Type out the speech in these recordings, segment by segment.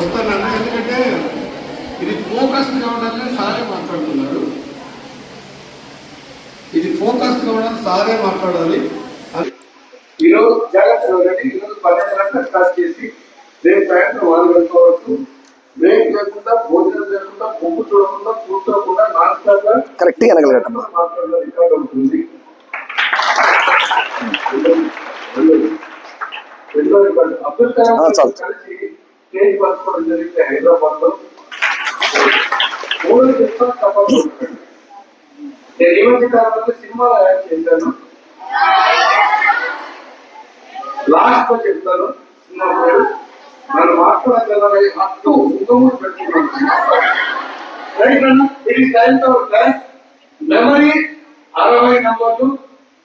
వస్తానన్నా, ఎందుకంటే ఇది ఫోకస్ కావడానికి సారే మాట్లాడుతున్నారు. ఇది ఫోకస్ కావడానికి సారే మాట్లాడాలి. ఈరోజు జాగ్రత్త రెడీ. ఈరోజు 12 గంటలకు స్టార్ట్ చేసి రేపు సాయంత్రం 4 గంటల వరకు బ్రేక్ లేకుండా, భోజనం లేకుండా, పొంగు చూడకుండా, కూర్చోకుండా నాన్ స్టాప్ గా కరెక్ట్ గా మాట్లాడడం రికార్డ్ అవుతుంది. అబ్దుల్ కలాం కలిసి స్టేజ్ పంచుకోవడం జరిగితే హైదరాబాద్ లో 3 చెప్తాను తప్పదు. నేను ఈ మధ్య కాలంలో సినిమాలో యాక్ట్ చేశాను. లాస్ట్ లో చెప్తాను సినిమా పేరు. నన్ను మాట్లాడగలరని హక్కు సుఖముడు పెట్టుకున్నాను. మెమరీ 60 నంబర్లు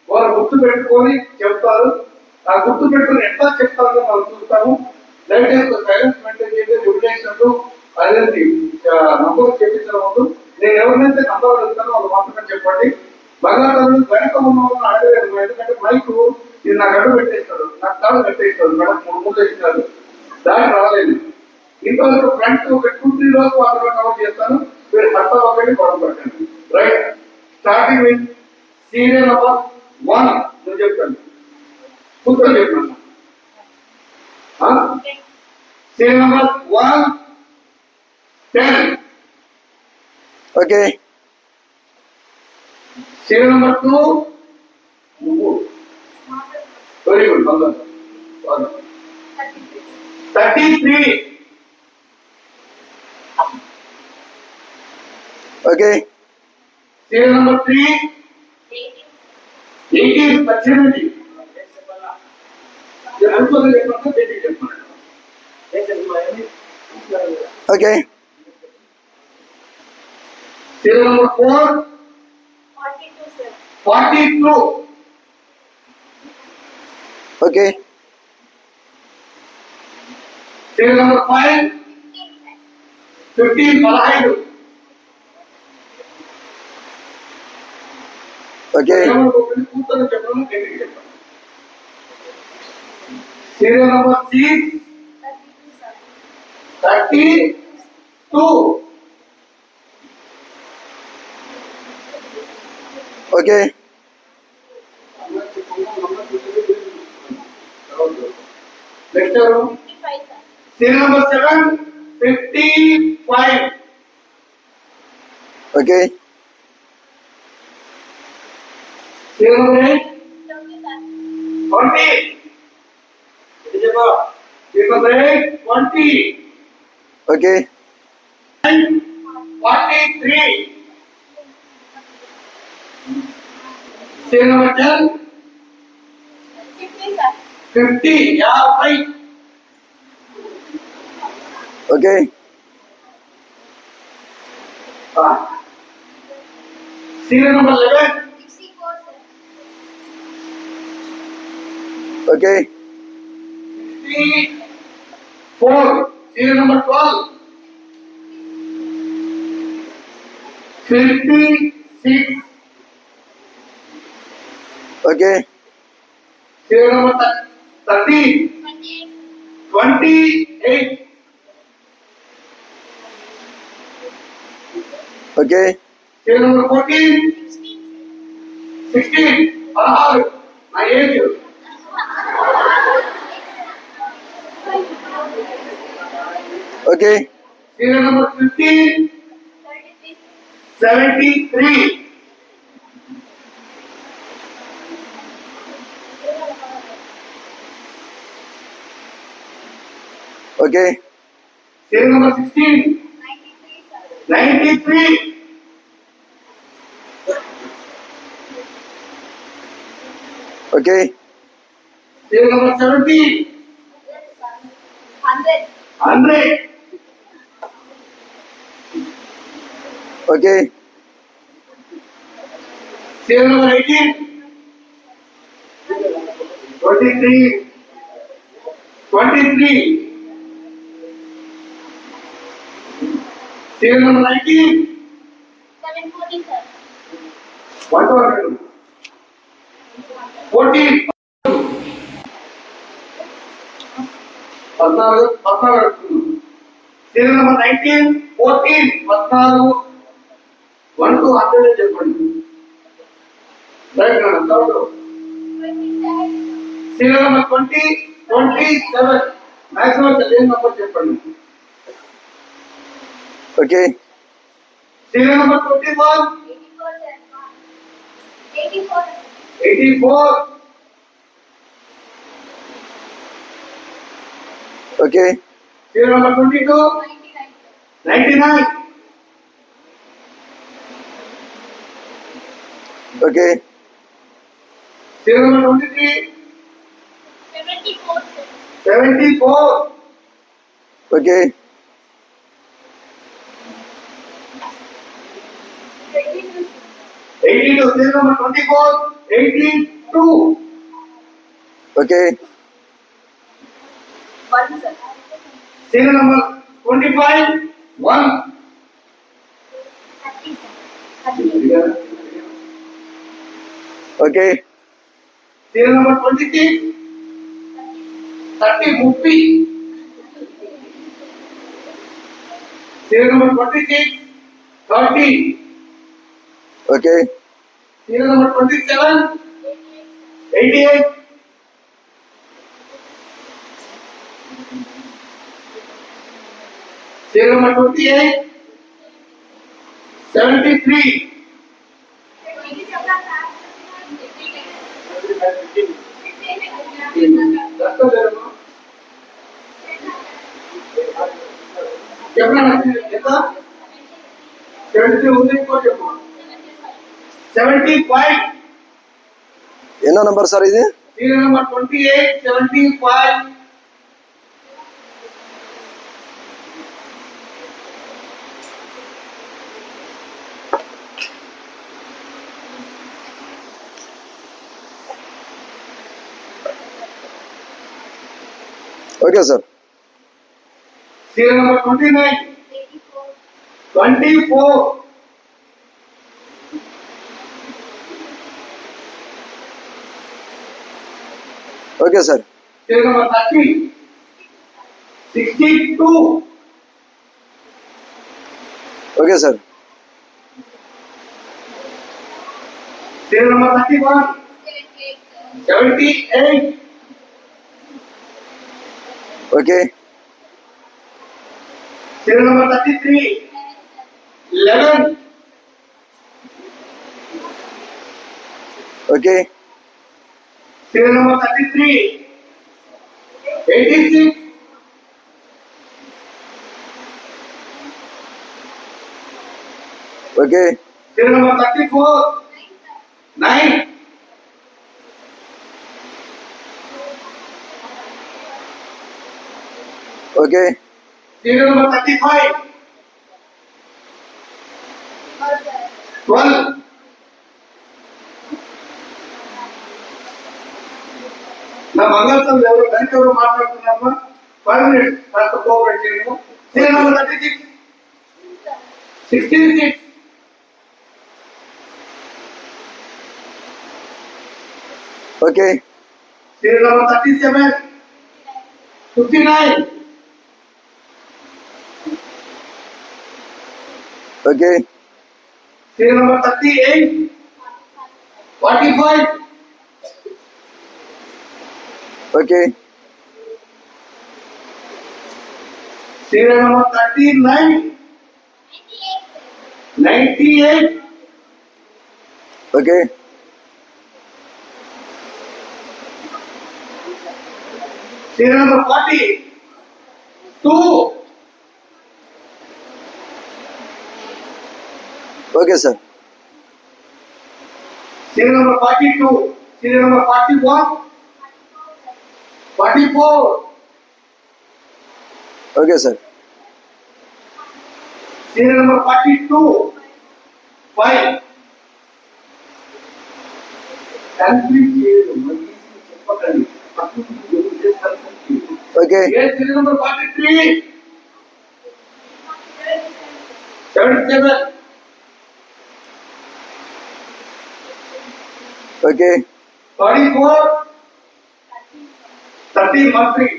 వారు గుర్తు పెట్టుకొని చెప్తారు. ఆ గుర్తు పెట్టుకుని ఎట్లా చెప్తారో మనం చూస్తాము. దయచేసి సైలెన్స్ మెయింటైన్ చేసి రివిజేషన్ అదేంటి నంబర్ చెప్పించడం ముందు నేను ఎవరినైతే నంబర్ అడుగుతానో వాళ్ళు మాత్రమే చెప్పండి. బంగాళాలు వెనక ఉన్న వాళ్ళని అడగలేదు. ఎందుకంటే మైకు ఇది నాకు అడ్డు పెట్టేస్తాడు, నాకు కాళ్ళు పెట్టేస్తాడు, మేడం 3 మూడు ఇస్తారు, దాన్ని రాలేదు. ఇంతవరకు ఫ్రంట్ ఒక 2-3 రోజు మాత్రమే కవర్ చేస్తాను. మీరు హత్త ఒకటి గొడవ పెట్టండి. Right, starting with serial number 1 నేను చెప్తాను. కూర్చొని చెప్పాను. Serial number 1 10. Okay. Serial number 2 very good. 33. Okay. Serial number 3 18. 18. Okay. Serial number 4 42. Okay. Serial number 5 15. 15. Okay. Serial number 6 32. Okay. Next serial number 7 55. Okay. Serial number 8 20. Serial number 8 20. Okay. 43. Serial number 10 50. 50. Okay. Serial number 11 okay. 64. Serial number 12 56. Okay. Serial number 30 28. Okay. Serial number 14 16. 16. నా age. Okay. Serial number 15 73. Okay. Serial number 16 93. Okay. Serial number 70 100. Okay. Serial number 18 23. 23. Serial number 19 714 sir. 114. 14. 14. Serial number 19, 14, 14, 1 to 100 చెప్పండి. Right నా third. 27. Serial number 20, 27. Maximum తెలియని number చెప్పండి. Okay serial number 21, 84, sir. 84. 84. Okay serial number 22, 99, sir. 99. Okay serial number 23, 74, sir. 74. Okay 22, sir. 82. Serial number 24, 82. Okay 1, sir. Serial number 25, 1. 30, sir. 30. Okay Serial number 26, 30, 50. Serial number 26, 30. Okay Serial number 27, 88. Serial number 28, 73. That's the level. చెప్పనా ఎంత 73 ఉంది ఇంకో చెప్పు 75. ఎన్నో number sir ఇది serial number 28, 75. Okay sir serial number 29, 24. Okay sir Serial number 30, 62. Okay sir Serial number 31, 78. Okay Serial number 33, 11. Okay Serial number 33, 86. Okay Serial number 34, 9. Okay Serial number 35, 12. నా మంగళతో ఎవరు గంట ఎవరు మాట్లాడుతున్నామా 5 minutes కాస్త కోఆపరేట్ చేయము. Serial number 36, 66. Okay Serial number 37, 59. Okay Serial number 38, 45. Okay Serial number 39, 98. Okay Serial number 40, 2. Okay sir Serial number 42, serial number 41, 44. Okay sir Serial number 42, 5. Complete చేయదు మరి చెప్పకండి. Okay Yes, serial number 43, 77. Okay 44, 13, 13.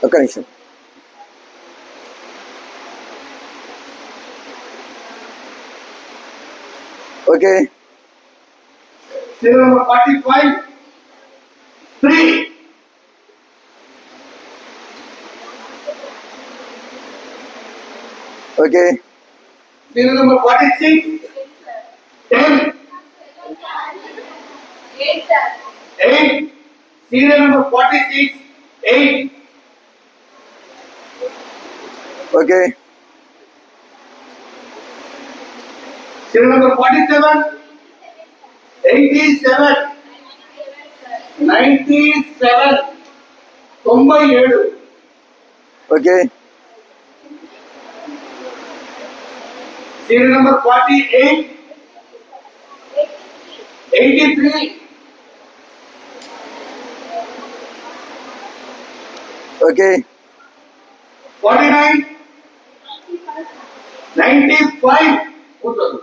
ఒక్క నిమిషం okay serial number 45, 3. Okay Serial number 46, 10, 8, sir. 8. Serial number 46, 8. Okay Serial number 47, 87, 97, 97. Okay Serial number 48, 83. Okay 49, 95. కూర్చోదు.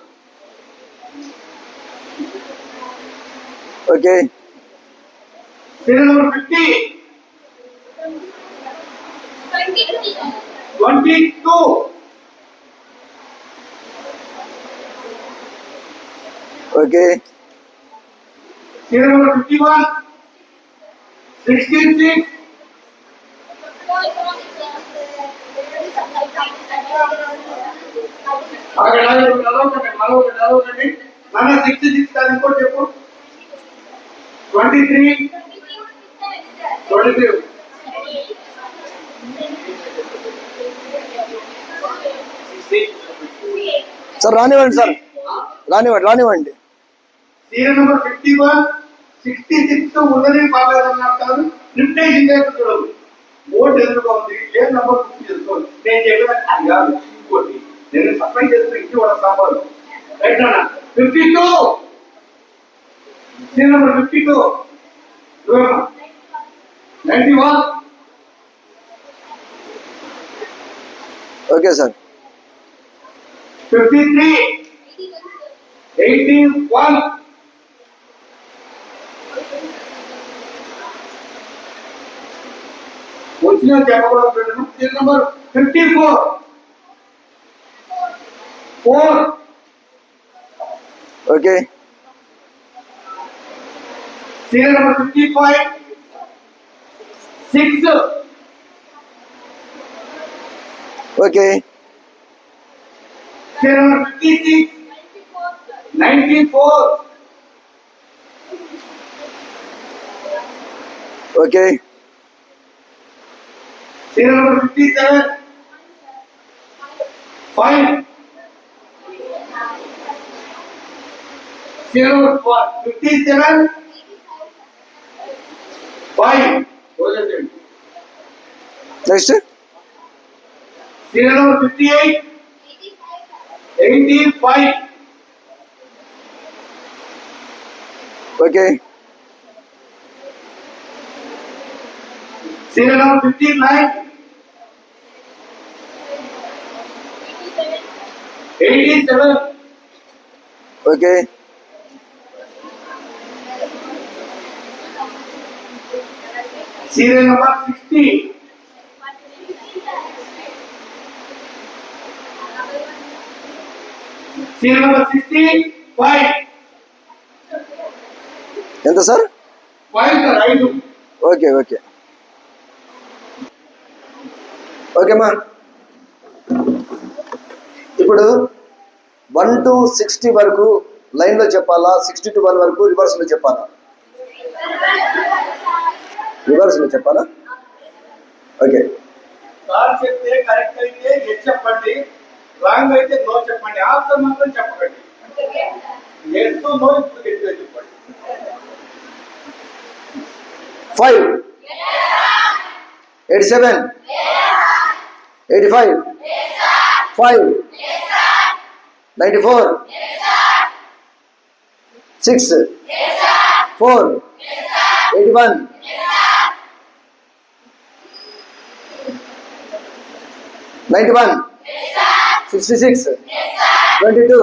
Okay Serial number 50, 22. Okay Serial number 51, 66. అక్కడ చదవకండి. నాన్న 66 కాదు ఇంకోటి చెప్పు. 23, 23. సార్ రానివ్వండి సార్ రానివ్వండి సీరియల్ నెంబర్ 51, 66 ఉన్నది బాగాలేదన్నారు కాదు. లిమిటేషన్ చూడదు. బోర్డు ఎదురుగా ఉంది. ఏ నెంబర్ బుక్ చేసుకోండి. నేను చెప్పిన అది కాదు ఇంకోటి. నేను సప్లై చేస్తున్న ఇంటి వాళ్ళ సాంబారు రైట్ అన్న 52. Serial number 52, 91. Okay sir 53, 81. వచ్చిన చెప్పకూడదు. Serial number 54, 4. Okay serial number 55, 6. Okay Serial number 56, 94. Okay Serial number 57, 5. Serial number 57, 5. Next Serial number 58, 85. Okay Serial number 59, 87. Okay Serial number 60, 65. ఎంత సార్ 5 sir, 5. ఓకే ఓకే ఓకేమ్మా ఇప్పుడు 1 to 60 వరకు లైన్లో చెప్పాలా, 60 to 1 వరకు రివర్స్లో చెప్పాలా? రివర్స్లో చెప్పాలా? ఓకే సార్ చెప్తే కరెక్ట్ అయితే ఎస్ చెప్పండి, రాంగ్ అయితే నో చెప్పండి. ఆన్సర్ మాత్రం చెప్పకండి. ఎస్ నో ఇప్పుడు చెప్పండి. 5 87 85 5 94 6 4 81 91 66 22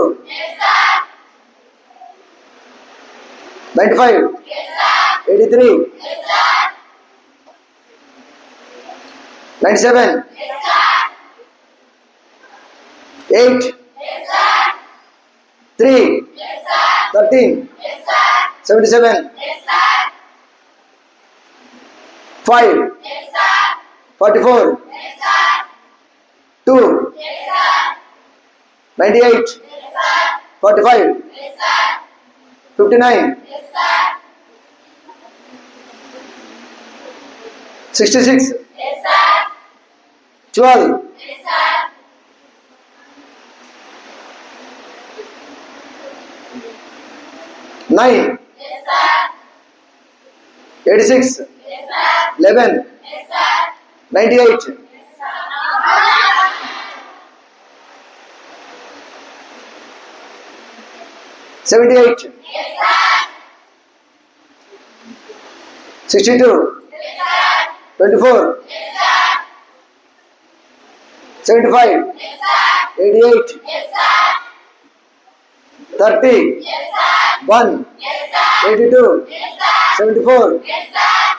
95 83 97 8 3, 13, 77, 5, 44, 2, 98, 45, 59, 66, 12, 9, 86, 11, 98, 78, 62, 24, 75, 88, 30, 1, 82, 74,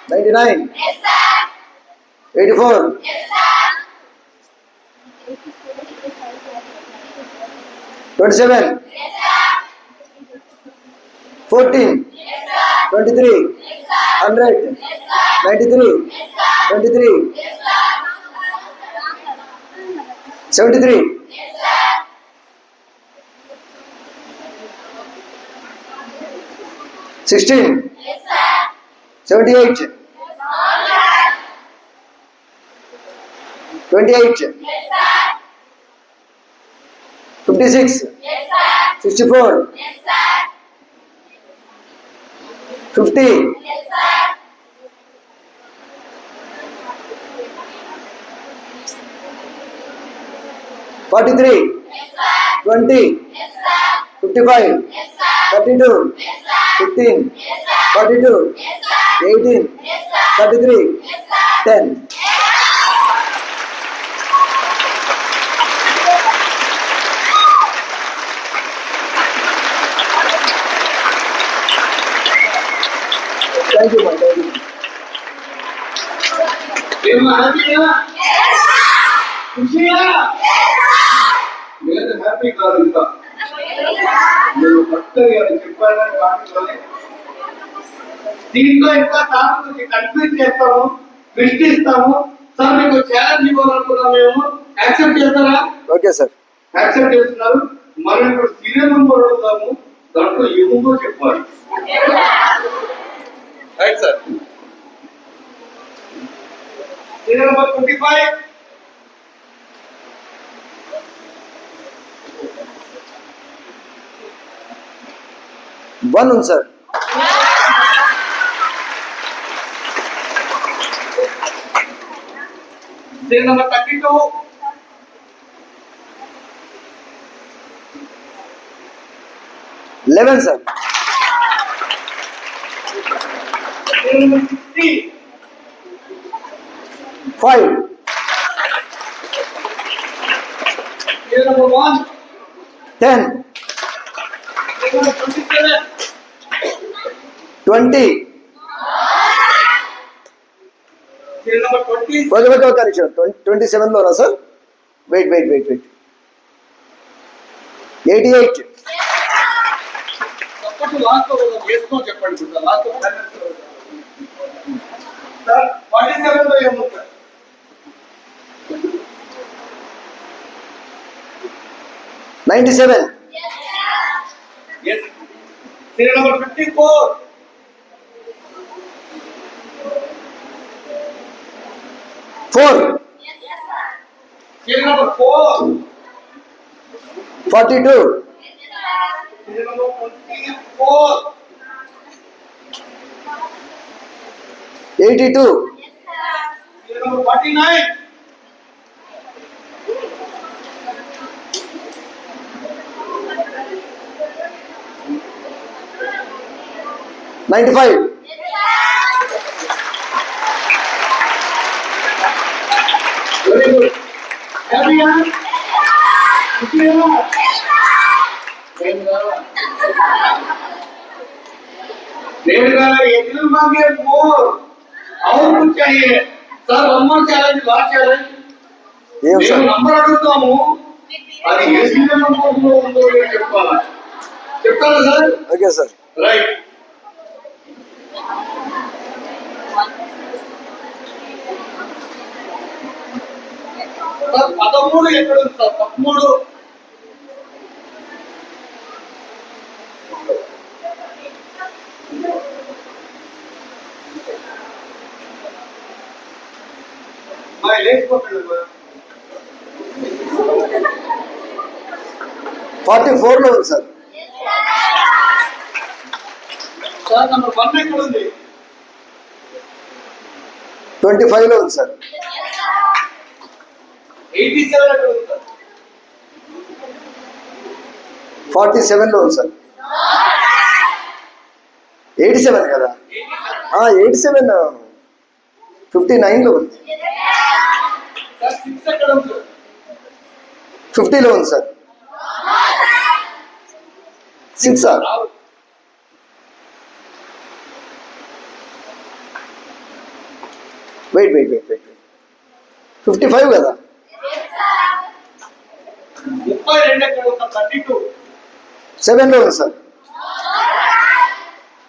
99, 84, 27, 14, 23, 100, 93, 23, 73, 16, 78, 28, 56, 64, 50, 43, 20, 55, 32, 15, 42, 18, 33, 10. Thank you, man. Thank you. ఏమో హ్యాపీయా ఖుషియా లేదు హ్యాపీ కాదు ఇంకా నేను కొత్తగా చెప్పానని వాటిలోనే దీంట్లో ఇంకా సార్ కన్ఫ్యూజ్ చేస్తాము ట్విస్ట్ ఇస్తాము సార్ మీకు ఛాలెంజ్ ఇవ్వాలనుకున్నాం మేము యాక్సెప్ట్ చేస్తారా ఓకే సార్. యాక్సెప్ట్ చేస్తున్నారు మనం ఇప్పుడు సీరియల్ నెంబర్ అడుగుతాము దాంట్లో ఏముందో చెప్పాలి రైట్ సార్ సీరియల్ నెంబర్ 25 1 ఉంది sir. Serial number 32 11 sir. Serial number 60 5, serial number 1 10, serial number 27 20. Serial number 20 ఒక నిమిషం. 27లోనా సార్? వెయిట్ 88, తప్పట్టు లాస్ట్ లో వేసుకో చెప్పండి సార్ లాస్ట్ లో సార్ 47 లో ఏమో sir 97, yes serial number 54 4, serial number 4 42, serial number 24 82, serial number 49 95, very good హ్యాపీయా ఖుషియా देवगा एग्जाम मांगे मोर और कुछ चाहिए sir one more challenge last challenge ఏం నేను సార్? నంబర్ అడుగుతాము అది ఏ సీరియల్ నంబర్ లో ఉందో నేను చెప్పాలా చెప్తాను sir. Okay sir. Right. Sir 13 ఎక్కడ ఉంది సార్? 13. లేకపోతే 44లో ఉంది సార్. సార్ నంబర్ 1 ఎక్కడ ఉంది? 25లో ఉంది సార్. 87 ఎక్కడ ఉంది సార్? 47లో ఉంది సార్. 87 కదా? 87 59లో ఉంది. సార్ 6 ఎక్కడ ఉంది సార్? 50లో ఉంది సార్. 6 సార్. వెయిట్ 55 కదా? 32 ఎక్కడ ఉంది సార్? 32. 7లో ఉంది సార్.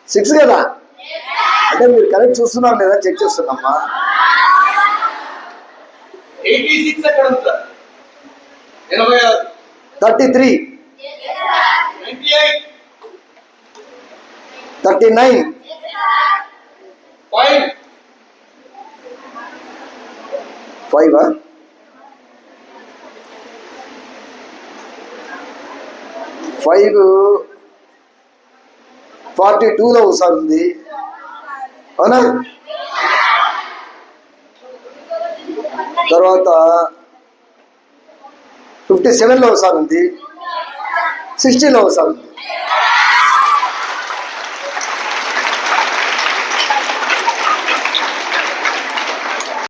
6 కదా? అంటే మీరు కరెక్ట్ చూస్తున్నారు లేదా చెక్ చేస్తున్నామ్మా. 86 ఎక్కడ ఉంది సార్? 86. 33, 98. 39, 5. 5 5 42లో ఒకసారి ఉంది, అవునా? తర్వాత 57లో ఒకసారి ఉంది, 60లో ఒకసారి ఉంది.